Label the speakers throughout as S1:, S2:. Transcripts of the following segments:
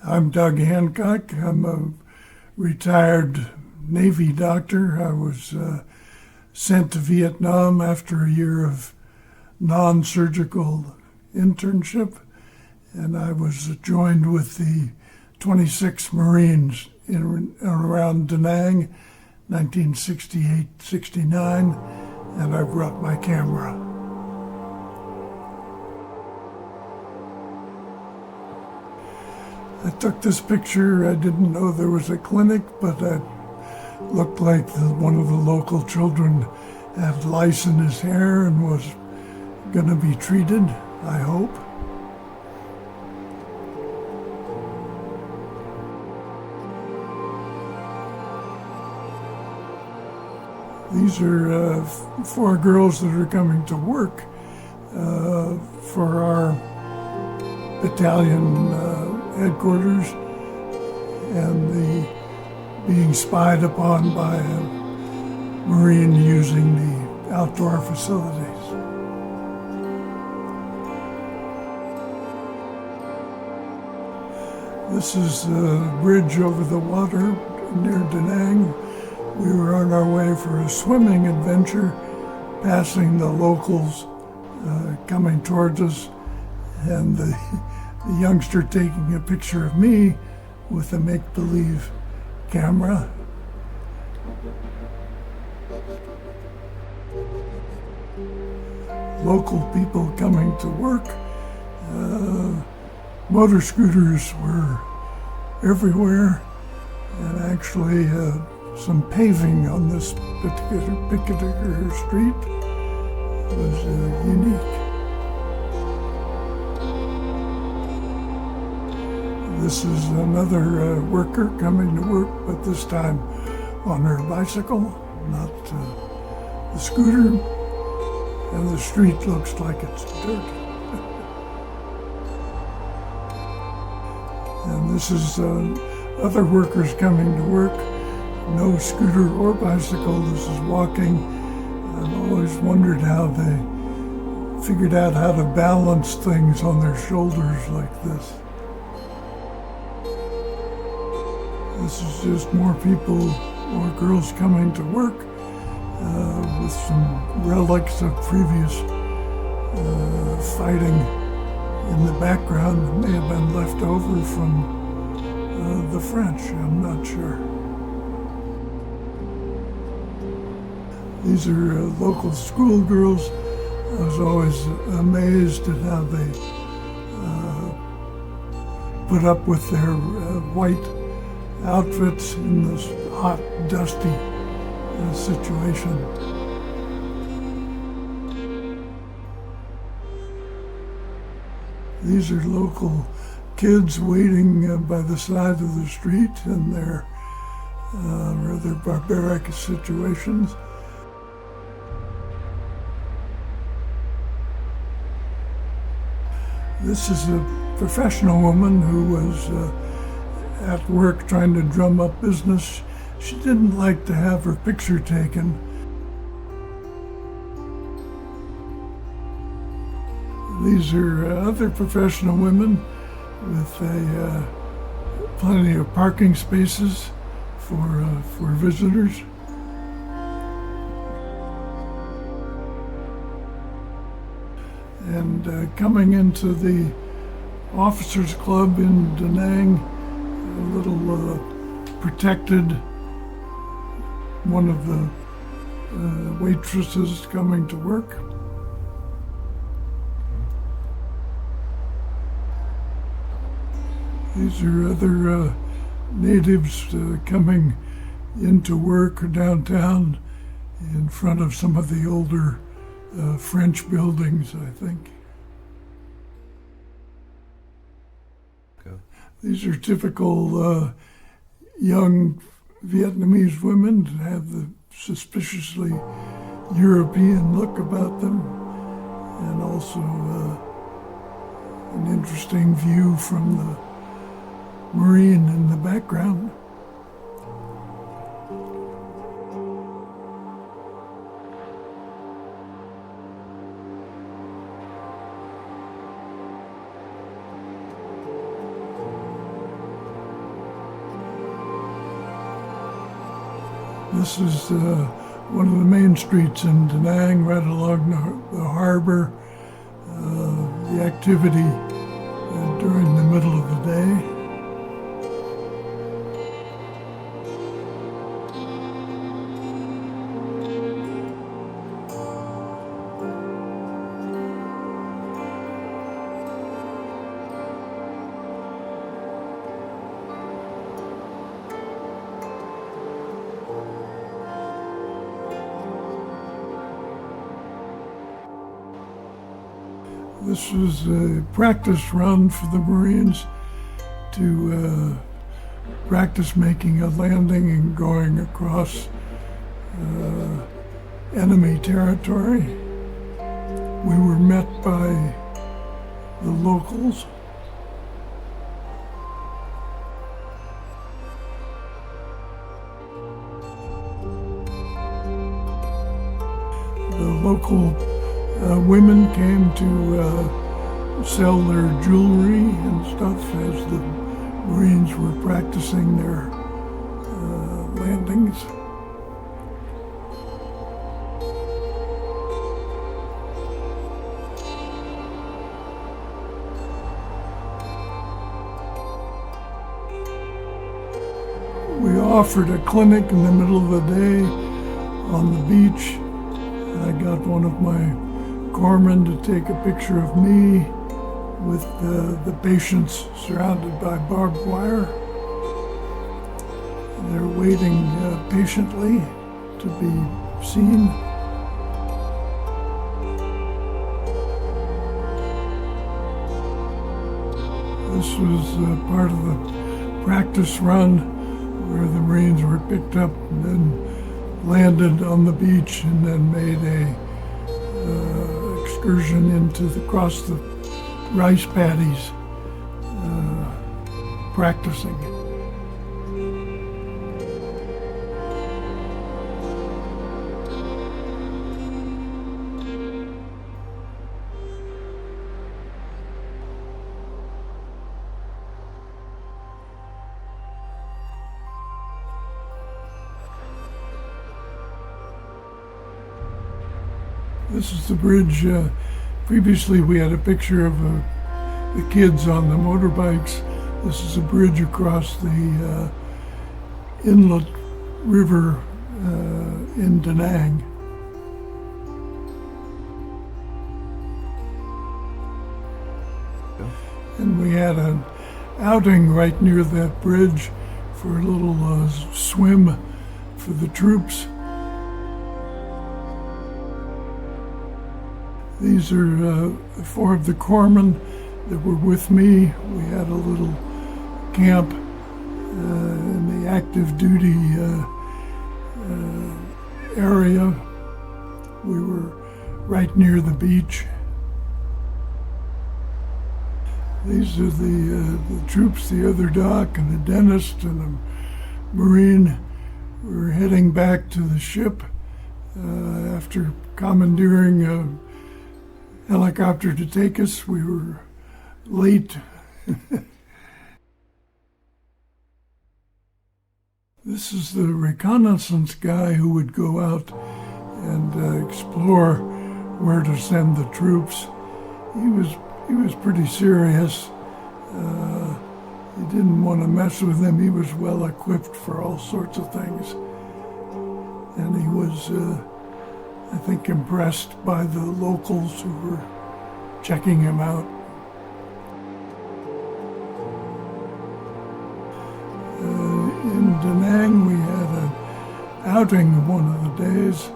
S1: I'm Doug Hancock. I'm a retired Navy doctor. I was sent to Vietnam after a year of non-surgical internship, and I was joined with the 26th Marines in around Da Nang, 1968-69, and I brought my camera. I took this picture. I didn't know there was a clinic, but it looked like one of the local children had lice in his hair and was going to be treated, I hope. These are 4 girls that are coming to work for our battalion headquarters, and being spied upon by a Marine using the outdoor facilities. This is a bridge over the water near Da Nang. We were on our way for a swimming adventure, passing the locals coming towards us, and the youngster taking a picture of me with a make-believe camera. Local people coming to work. Motor scooters were everywhere, and actually some paving on this particular street was unique. This is another worker coming to work, but this time on her bicycle, not the scooter, and the street looks like it's dirt. And this is other workers coming to work, no scooter or bicycle. This is walking. I've always wondered how they figured out how to balance things on their shoulders like this. This is just more people, more girls coming to work with some relics of previous fighting in the background that may have been left over from the French. I'm not sure. These are local schoolgirls. I was always amazed at how they put up with their white outfits in this hot, dusty situation. These are local kids waiting by the side of the street in their rather barbaric situations. This is a professional woman who was at work trying to drum up business. She didn't like to have her picture taken. These are other professional women with plenty of parking spaces for visitors. And coming into the Officers Club in Da Nang, a little protected, one of the waitresses coming to work. These are other natives coming into work downtown in front of some of the older French buildings, I think. Okay. These are typical young Vietnamese women that have the suspiciously European look about them, and also an interesting view from the Marine in the background. This is one of the main streets in Da Nang, right along the harbor. The activity during the middle of the day. This was a practice run for the Marines to practice making a landing and going across enemy territory. We were met by the locals. The local women came to sell their jewelry and stuff as the Marines were practicing their landings. We offered a clinic in the middle of the day on the beach. I got one of my corpsmen to take a picture of me with the patients surrounded by barbed wire. They're waiting patiently to be seen. This was part of the practice run where the Marines were picked up and then landed on the beach and then made a excursion across the rice paddies, practicing. This is the bridge. Previously we had a picture of the kids on the motorbikes. This is a bridge across the inlet river in Da Nang. And we had an outing right near that bridge for a little swim for the troops. These are four of the corpsmen that were with me. We had a little camp in the active duty area. We were right near the beach. These are the troops, the other doc and the dentist and the Marine. We're heading back to the ship after commandeering a helicopter to take us. We were late. This is the reconnaissance guy who would go out and explore where to send the troops. He was pretty serious. You didn't want to mess with him. He was well equipped for all sorts of things. And he was I think impressed by the locals who were checking him out. In Da Nang we had an outing one of the days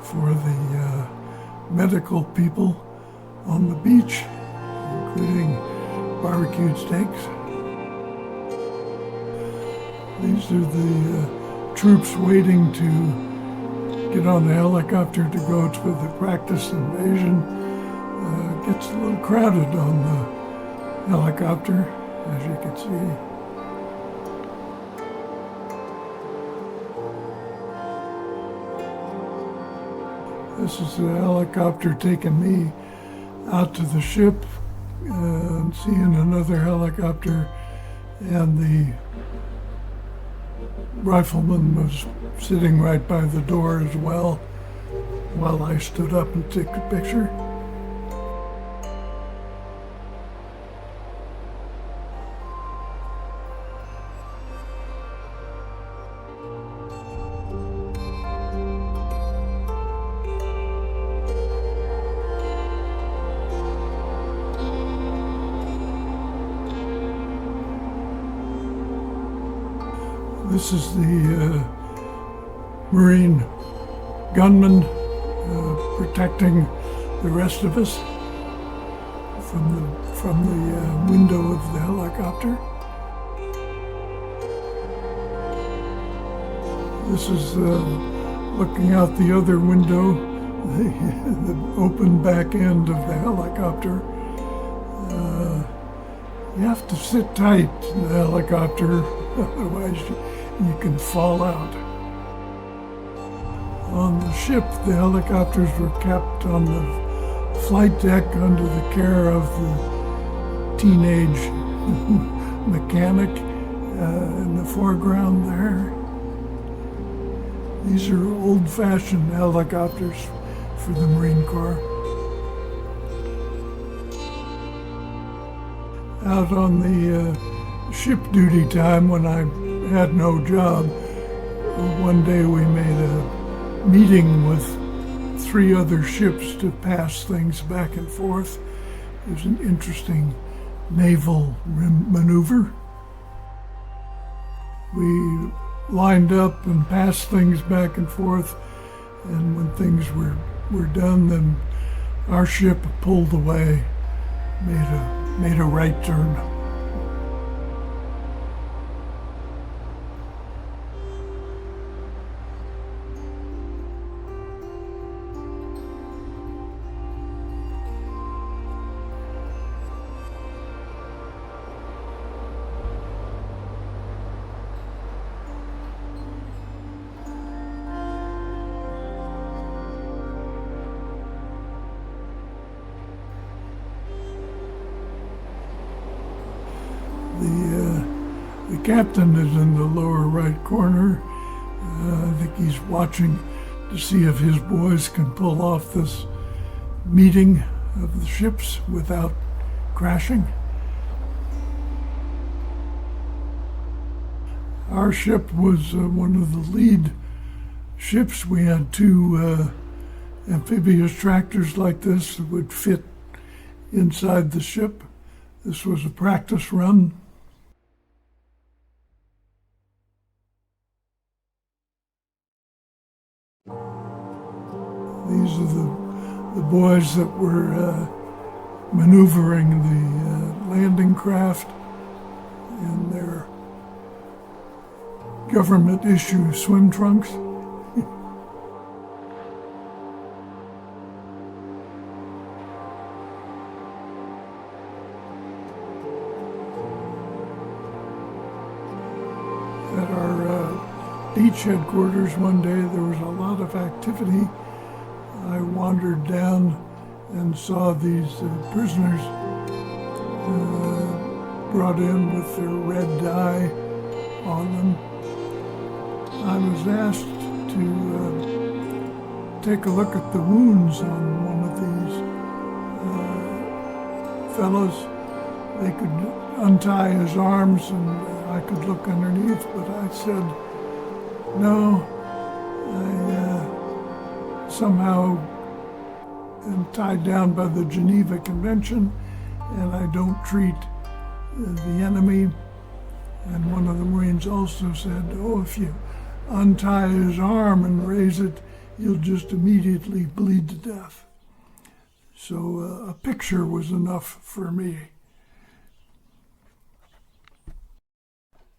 S1: for the medical people on the beach, including barbecued steaks. These are the troops waiting to get on the helicopter to go to the practice invasion. Gets a little crowded on the helicopter, as you can see. This is a helicopter taking me out to the ship, seeing another helicopter and the rifleman was sitting right by the door as well while I stood up and took a picture. This is the Marine gunman protecting the rest of us from the window of the helicopter. This is looking out the other window, the open back end of the helicopter. You have to sit tight in the helicopter, otherwise you can fall out. On the ship, the helicopters were kept on the flight deck under the care of the teenage mechanic in the foreground there. These are old-fashioned helicopters for the Marine Corps. Out on the ship duty time when I had no job, one day we made a meeting with 3 other ships to pass things back and forth. It was an interesting naval maneuver. We lined up and passed things back and forth, and when things were done, then our ship pulled away, made a right turn. The captain is in the lower right corner. I think he's watching to see if his boys can pull off this meeting of the ships without crashing. Our ship was one of the lead ships. We had 2 amphibious tractors like this that would fit inside the ship. This was a practice run. These are the boys that were maneuvering the landing craft in their government-issue swim trunks. At our beach headquarters one day, there was a lot of activity. I wandered down and saw these prisoners brought in with their red dye on them. I was asked to take a look at the wounds on one of these fellows. They could untie his arms and I could look underneath, but I said, no, I somehow am tied down by the Geneva Convention and I don't treat the enemy. And one of the Marines also said, oh, if you untie his arm and raise it, you'll just immediately bleed to death. So a picture was enough for me.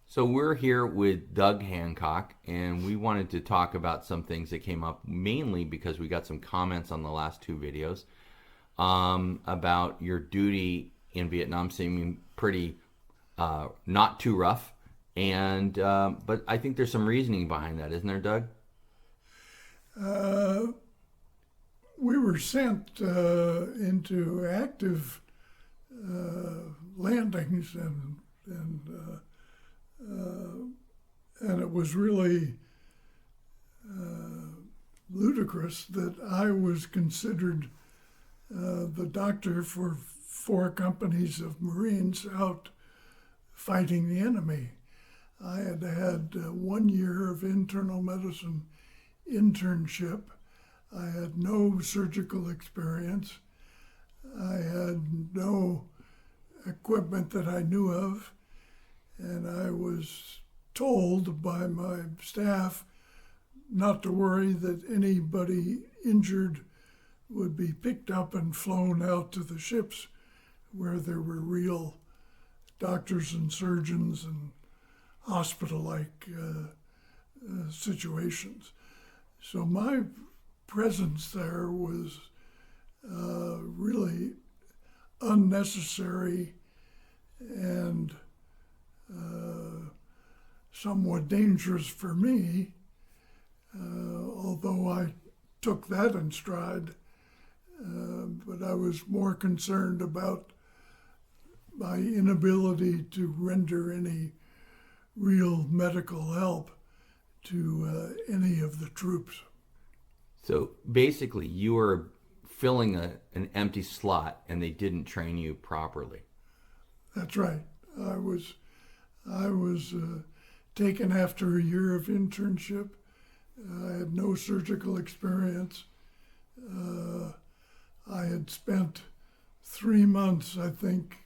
S2: So we're here with Doug Hancock, and we wanted to talk about some things that came up, mainly because we got some comments on the last 2 videos about your duty in Vietnam seeming pretty not too rough. And but I think there's some reasoning behind that, isn't there, Doug?
S1: We were sent into active landings and And it was really ludicrous that I was considered the doctor for 4 companies of Marines out fighting the enemy. I had had 1 year of internal medicine internship. I had no surgical experience. I had no equipment that I knew of. And I was told by my staff not to worry, that anybody injured would be picked up and flown out to the ships where there were real doctors and surgeons and hospital-like situations. So my presence there was really unnecessary and somewhat dangerous for me, although I took that in stride. But I was more concerned about my inability to render any real medical help to any of the troops.
S2: So basically, you were filling an empty slot, and they didn't train you properly.
S1: That's right. I was taken after a year of internship. I had no surgical experience. I had spent 3 months, I think,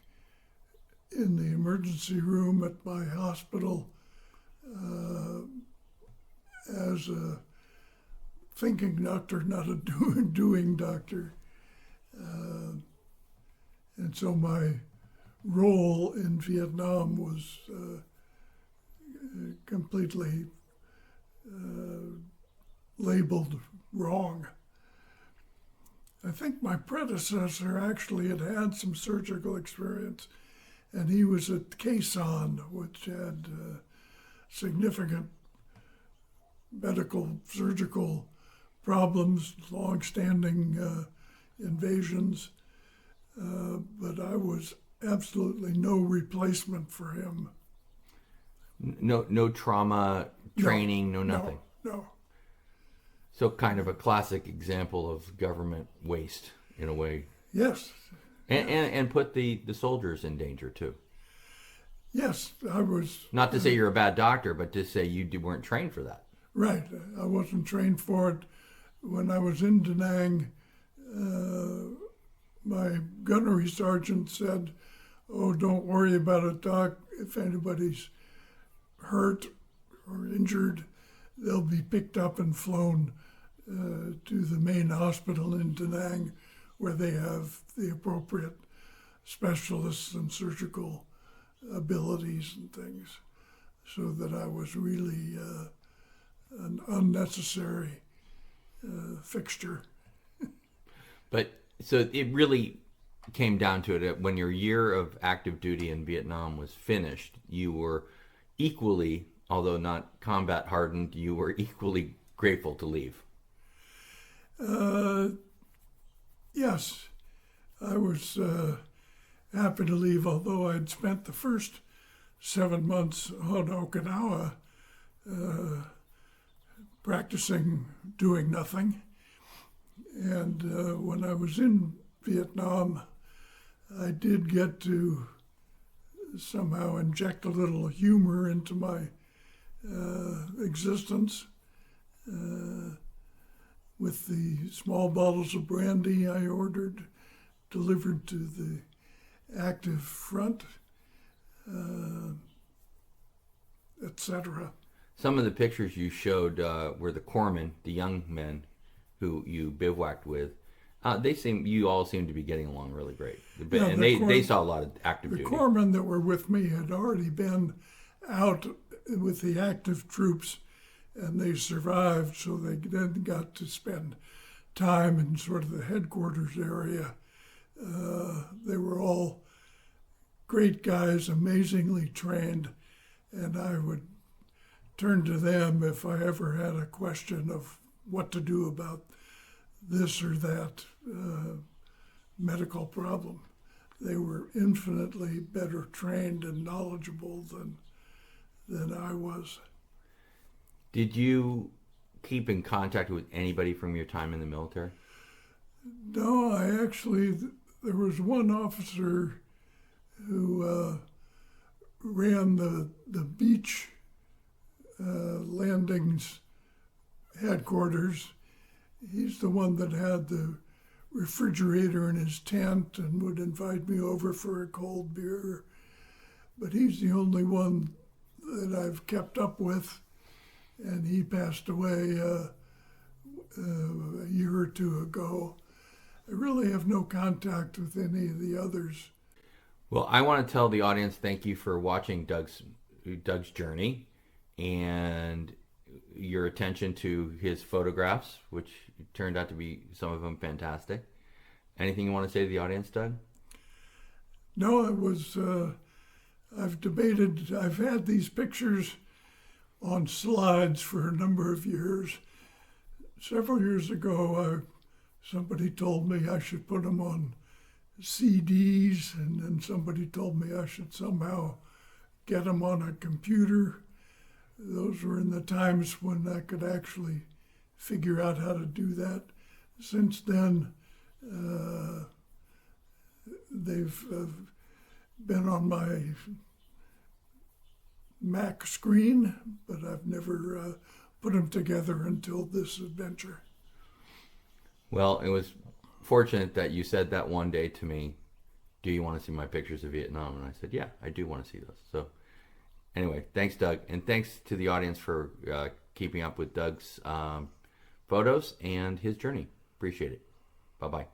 S1: in the emergency room at my hospital as a thinking doctor, not a doing doctor. And so my role in Vietnam was completely labeled wrong. I think my predecessor actually had some surgical experience, and he was at Quezon, which had significant medical surgical problems, long-standing invasions, but I was absolutely no replacement for him.
S2: No trauma training, no nothing.
S1: No.
S2: So kind of a classic example of government waste in a way.
S1: Yes.
S2: And put the soldiers in danger too.
S1: Yes, I was.
S2: Not to say you're a bad doctor, but to say you weren't trained for that.
S1: Right. I wasn't trained for it. When I was in Da Nang, my gunnery sergeant said, "Oh, don't worry about it, Doc. If anybody's hurt or injured, they'll be picked up and flown to the main hospital in Da Nang, where they have the appropriate specialists and surgical abilities and things." So that I was really an unnecessary fixture.
S2: But so it really came down to it. When your year of active duty in Vietnam was finished, you were equally, although not combat hardened, you were equally grateful to leave.
S1: Yes, I was happy to leave, although I'd spent the first 7 months on Okinawa practicing doing nothing. And when I was in Vietnam, I did get to somehow inject a little humor into my existence with the small bottles of brandy I ordered, delivered to the active front, etc.
S2: Some of the pictures you showed were the corpsmen, the young men who you bivouacked with. You all seem to be getting along really great. And they saw a lot of active duty.
S1: The corpsmen that were with me had already been out with the active troops, and they survived, so they then got to spend time in sort of the headquarters area. They were all great guys, amazingly trained, and I would turn to them if I ever had a question of what to do about this or that medical problem. They were infinitely better trained and knowledgeable than I was.
S2: Did you keep in contact with anybody from your time in the military?
S1: No, I actually, there was one officer who ran the beach landings headquarters. He's the one that had the refrigerator in his tent and would invite me over for a cold beer. But he's the only one that I've kept up with, and he passed away a year or two ago. I really have no contact with any of the others.
S2: Well, I want to tell the audience thank you for watching Doug's journey and your attention to his photographs, which turned out to be, some of them, fantastic. Anything you want to say to the audience, Doug?
S1: No, it was, I've had these pictures on slides for a number of years. Several years ago, somebody told me I should put them on CDs, and then somebody told me I should somehow get them on a computer. Those were in the times when I could actually figure out how to do that. Since then, they've been on my Mac screen, but I've never put them together until this adventure.
S2: Well, it was fortunate that you said that one day to me, do you want to see my pictures of Vietnam? And I said, yeah, I do want to see those. So anyway, thanks, Doug. And thanks to the audience for keeping up with Doug's photos and his journey. Appreciate it. Bye-bye.